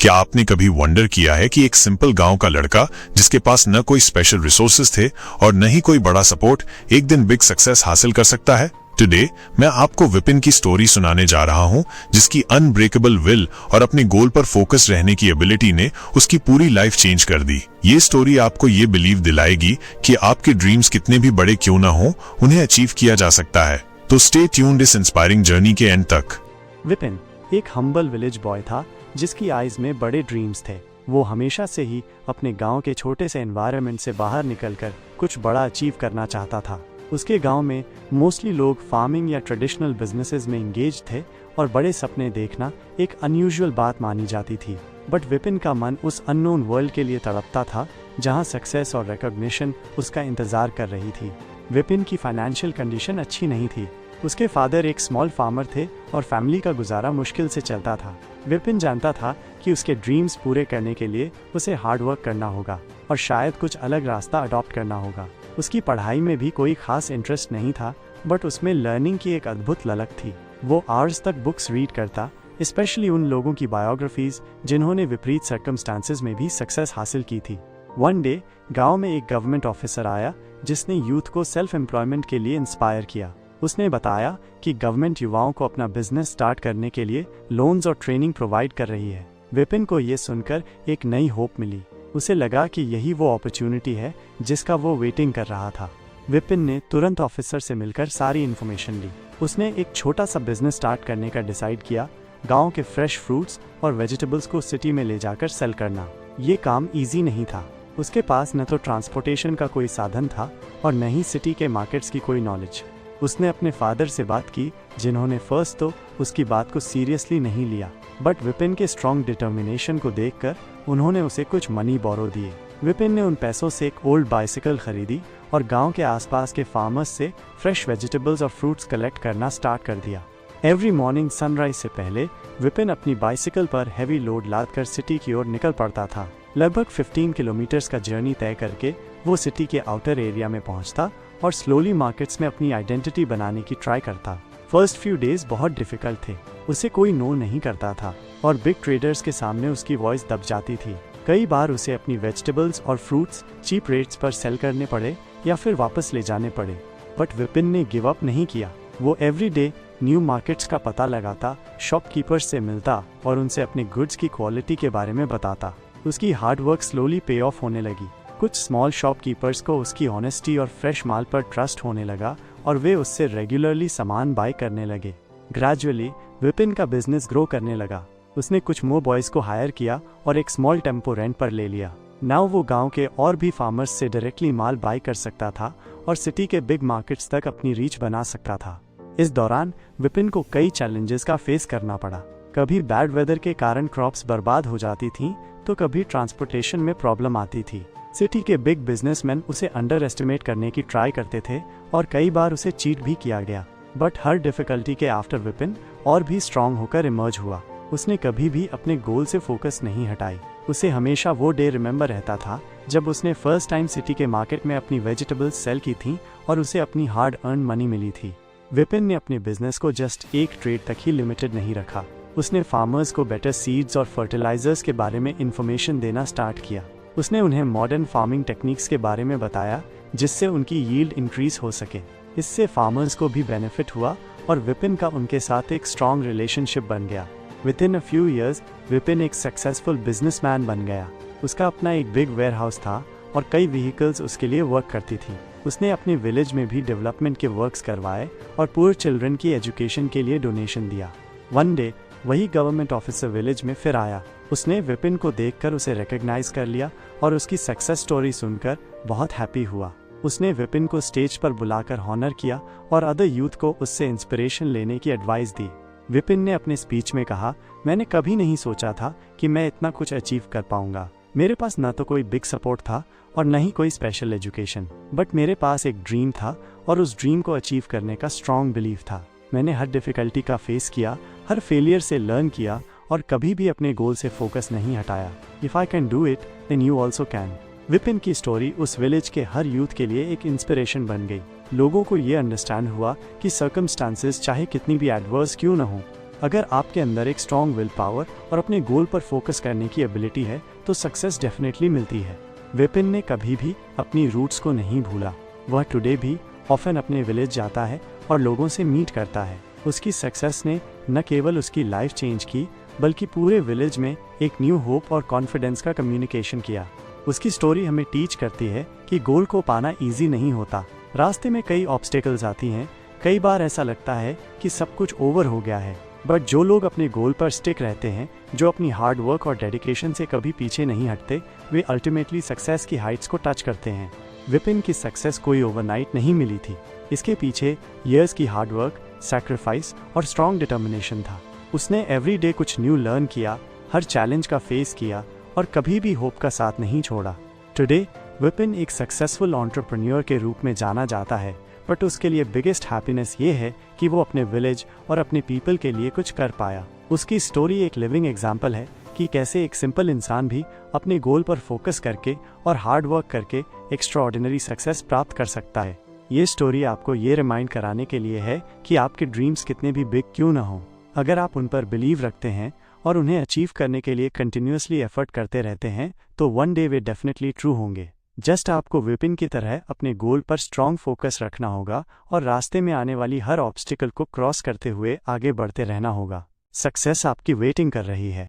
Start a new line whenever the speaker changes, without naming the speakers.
क्या आपने कभी वंडर किया है कि एक सिंपल गांव का लड़का जिसके पास न कोई स्पेशल रिसोर्सेज थे और न ही कोई बड़ा सपोर्ट एक दिन बिग सक्सेस हासिल कर सकता है? टुडे मैं आपको विपिन की स्टोरी सुनाने जा रहा हूं, जिसकी अनब्रेकेबल विल और अपने गोल पर फोकस रहने की एबिलिटी ने उसकी पूरी लाइफ चेंज कर दी। ये स्टोरी आपको ये बिलीव दिलाएगी कि आपके ड्रीम्स कितने भी बड़े क्यों ना हो, उन्हें अचीव किया जा सकता है। तो स्टे ट्यून्ड इस इंस्पायरिंग जर्नी के एंड तक।
विपिन एक हम्बल विलेज बॉय था जिसकी आइज में बड़े ड्रीम्स थे। वो हमेशा से ही अपने गांव के छोटे से एनवायरनमेंट से बाहर निकलकर कुछ बड़ा अचीव करना चाहता था। उसके गांव में मोस्टली लोग फार्मिंग या ट्रेडिशनल बिजनेसेस में इंगेज थे और बड़े सपने देखना एक अनयूजुअल बात मानी जाती थी। बट विपिन का मन उस अननोन वर्ल्ड के लिए तड़पता था जहां सक्सेस और रिकॉग्निशन उसका इंतजार कर रही थी। विपिन की फाइनेंशियल कंडीशन अच्छी नहीं थी। उसके फादर एक स्मॉल फार्मर थे और फैमिली का गुजारा मुश्किल से चलता था। विपिन जानता था कि उसके ड्रीम्स पूरे करने के लिए उसे हार्ड वर्क करना होगा और शायद कुछ अलग रास्ता अडॉप्ट करना होगा। उसकी पढ़ाई में भी कोई खास इंटरेस्ट नहीं था, बट उसमें लर्निंग की एक अद्भुत ललक थी। वो आवर्स तक बुक्स रीड करता, स्पेशली उन लोगों की बायोग्राफीज जिन्होंने विपरीत सर्कमस्टांसेस में भी सक्सेस हासिल की थी। वन डे गांव में एक गवर्नमेंट ऑफिसर आया जिसने यूथ को सेल्फ एम्प्लॉयमेंट के लिए इंस्पायर किया। उसने बताया कि गवर्नमेंट युवाओं को अपना बिजनेस स्टार्ट करने के लिए लोन्स और ट्रेनिंग प्रोवाइड कर रही है। विपिन को ये सुनकर एक नई होप मिली। उसे लगा कि यही वो अपॉर्चुनिटी है जिसका वो वेटिंग कर रहा था। विपिन ने तुरंत ऑफिसर से मिलकर सारी इन्फॉर्मेशन ली। उसने एक छोटा सा बिजनेस स्टार्ट करने का डिसाइड किया, गांव के फ्रेश फ्रूट्स और वेजिटेबल्स को सिटी में ले जाकर सेल करना। ये काम इजी नहीं था। उसके पास न तो ट्रांसपोर्टेशन का कोई साधन था और न ही सिटी के मार्केट्स की कोई नॉलेज। उसने अपने फादर से बात की, जिन्होंने फर्स्ट तो उसकी बात को सीरियसली नहीं लिया, बट विपिन के स्ट्रॉन्ग डिटर्मिनेशन को देखकर उन्होंने उसे कुछ मनी बोरो दिए। विपिन ने उन पैसों से एक ओल्ड बाइसिकल खरीदी और गांव के आसपास के फार्मर्स से फ्रेश वेजिटेबल्स और फ्रूट्स कलेक्ट करना स्टार्ट कर दिया। एवरी मॉर्निंग सनराइज से पहले विपिन अपनी बाइसिकल पर हैवी लोड लादकर सिटी की ओर निकल पड़ता था। लगभग 15 किलोमीटर्स का जर्नी तय करके वो सिटी के आउटर एरिया में पहुंचता और स्लोली मार्केट्स में अपनी आइडेंटिटी बनाने की ट्राई करता। फर्स्ट फ्यू डेज बहुत डिफिकल्ट थे। उसे कोई नो नहीं करता था और बिग ट्रेडर्स के सामने उसकी वॉइस दब जाती थी। कई बार उसे अपनी वेजिटेबल्स और फ्रूट्स चीप रेट्स पर सेल करने पड़े या फिर वापस ले जाने पड़े, बट विपिन ने गिव अप नहीं किया। वो एवरी डे न्यू मार्केट्स का पता लगाता, शॉपकीपर्स से मिलता और उनसे अपने गुड्स की क्वालिटी के बारे में बताता। उसकी हार्ड वर्क स्लोली पे ऑफ होने लगी। कुछ स्मॉल शॉपकीपर्स को उसकी ऑनेस्टी और फ्रेश माल पर ट्रस्ट होने लगा और वे उससे रेगुलरली सामान बाय करने लगे। ग्रेजुअली विपिन का बिजनेस ग्रो करने लगा। उसने कुछ मोर बॉयज को हायर किया और एक स्मॉल टेम्पो रेंट पर ले लिया। नाउ वो गांव के और भी फार्मर्स से डायरेक्टली माल बाय कर सकता था और सिटी के बिग मार्केट्स तक अपनी रीच बना सकता था। इस दौरान विपिन को कई चैलेंजेस का फेस करना पड़ा। कभी बैड वेदर के कारण क्रॉप्स बर्बाद हो जाती थीं, तो कभी ट्रांसपोर्टेशन में प्रॉब्लम आती थी। सिटी के बिग बिजनेसमैन उसे अंडर एस्टिमेट करने की ट्राई करते थे और कई बार उसे चीट भी किया गया। बट हर डिफिकल्टी के आफ्टर विपिन और भी स्ट्रांग होकर इमर्ज हुआ। उसने कभी भी अपने गोल से फोकस नहीं हटाई। उसे हमेशा वो डे रिमेंबर रहता था जब उसने फर्स्ट टाइम सिटी के मार्केट में अपनी वेजिटेबल्स सेल की थी और उसे अपनी हार्ड अर्न मनी मिली थी। विपिन ने अपने बिजनेस को जस्ट एक ट्रेड तक ही लिमिटेड नहीं रखा। उसने फार्मर्स को बेटर सीड्स और फर्टिलाइजर्स के बारे में इंफॉर्मेशन देना स्टार्ट किया। उसने उन्हें मॉडर्न फार्मिंग टेक्निक्स के बारे में बताया जिससे उनकी यील्ड इंक्रीज हो सके। इससे फार्मर्स को भी बेनिफिट हुआ और विपिन का उनके साथ एक स्ट्रॉन्ग रिलेशनशिप बन गया। Within a few years Vipin एक सक्सेसफुल बिजनेसमैन बन गया। उसका अपना एक बिग वेयरहाउस था और कई व्हीकल्स उसके लिए वर्क करती थी। उसने अपने विलेज में भी डेवलपमेंट के वर्क्स करवाए और पुअर चिल्ड्रन की एजुकेशन के लिए डोनेशन दिया। वन डे वही गवर्नमेंट ऑफिसर विलेज में फिर आया। उसने विपिन को देखकर उसे रिकॉग्नाइज कर लिया और उसकी सक्सेस स्टोरी सुनकर बहुत हैप्पी हुआ। उसने विपिन को स्टेज पर बुलाकर हॉनर किया और अदर यूथ को उससे इंस्पिरेशन लेने की एडवाइस दी। विपिन ने अपने स्पीच में कहा, मैंने कभी नहीं सोचा था कि मैं इतना कुछ अचीव कर पाऊंगा। मेरे पास न तो कोई बिग सपोर्ट था और न ही कोई स्पेशल एजुकेशन, बट मेरे पास एक ड्रीम था और उस ड्रीम को अचीव करने का स्ट्रॉन्ग बिलीफ था। मैंने हर डिफिकल्टी का फेस किया, हर फेलियर से लर्न किया और कभी भी अपने गोल से फोकस नहीं हटाया। If I can do it then you also can. Vipin की स्टोरी उस विलेज के हर यूथ के लिए एक इंस्पिरेशन बन गई। लोगों को ये अंडरस्टैंड हुआ कि सर्कमस्टांसेस चाहे कितनी भी एडवर्स क्यों न हो, अगर आपके अंदर एक स्ट्रॉन्ग विल पावर और अपने गोल पर फोकस करने की एबिलिटी है तो सक्सेस डेफिनेटली मिलती है। विपिन ने कभी भी अपनी रूट्स को नहीं भूला। वह टुडे भी ऑफन अपने विलेज जाता है और लोगों से मीट करता है। उसकी सक्सेस ने न केवल उसकी लाइफ चेंज की बल्कि पूरे विलेज में एक न्यू होप और कॉन्फिडेंस का कम्युनिकेशन किया। उसकी स्टोरी हमें टीच करती है कि गोल को पाना इजी नहीं होता। रास्ते में कई ऑब्स्टेकल्स आती हैं। कई बार ऐसा लगता है कि सब कुछ ओवर हो गया है, बट जो लोग अपने गोल पर स्टिक रहते हैं, जो अपनी हार्ड वर्क और डेडिकेशन से कभी पीछे नहीं हटते, वे अल्टीमेटली सक्सेस की हाइट्स को टच करते हैं। विपिन की सक्सेस कोई ओवरनाइट नहीं मिली थी। इसके पीछे ईयर्स की हार्ड वर्क, सैक्रिफाइस और स्ट्रॉन्ग डिटर्मिनेशन था। उसने एवरी डे कुछ न्यू लर्न किया, हर चैलेंज का फेस किया और कभी भी होप का साथ नहीं छोड़ा। टुडे विपिन एक सक्सेसफुल एंटरप्रेन्योर के रूप में जाना जाता है, बट उसके लिए बिगेस्ट हैप्पीनेस ये है कि वो अपने विलेज और अपने पीपल के लिए कुछ कर पाया। उसकी स्टोरी एक लिविंग एग्जाम्पल है कि कैसे एक सिंपल इंसान भी अपने गोल पर फोकस करके और हार्ड वर्क करके एक्स्ट्राऑर्डिनरी सक्सेस प्राप्त कर सकता है। ये स्टोरी आपको ये रिमाइंड कराने के लिए है कि आपके ड्रीम्स कितने भी बिग क्यों ना हो, अगर आप उन पर बिलीव रखते हैं और उन्हें अचीव करने के लिए कंटिन्यूअसली एफर्ट करते रहते हैं तो वन डे वे डेफिनेटली ट्रू होंगे। जस्ट आपको विपिन की तरह अपने गोल पर स्ट्रॉन्ग फोकस रखना होगा और रास्ते में आने वाली हर ऑब्स्टिकल को क्रॉस करते हुए आगे बढ़ते रहना होगा। सक्सेस आपकी वेटिंग कर रही है।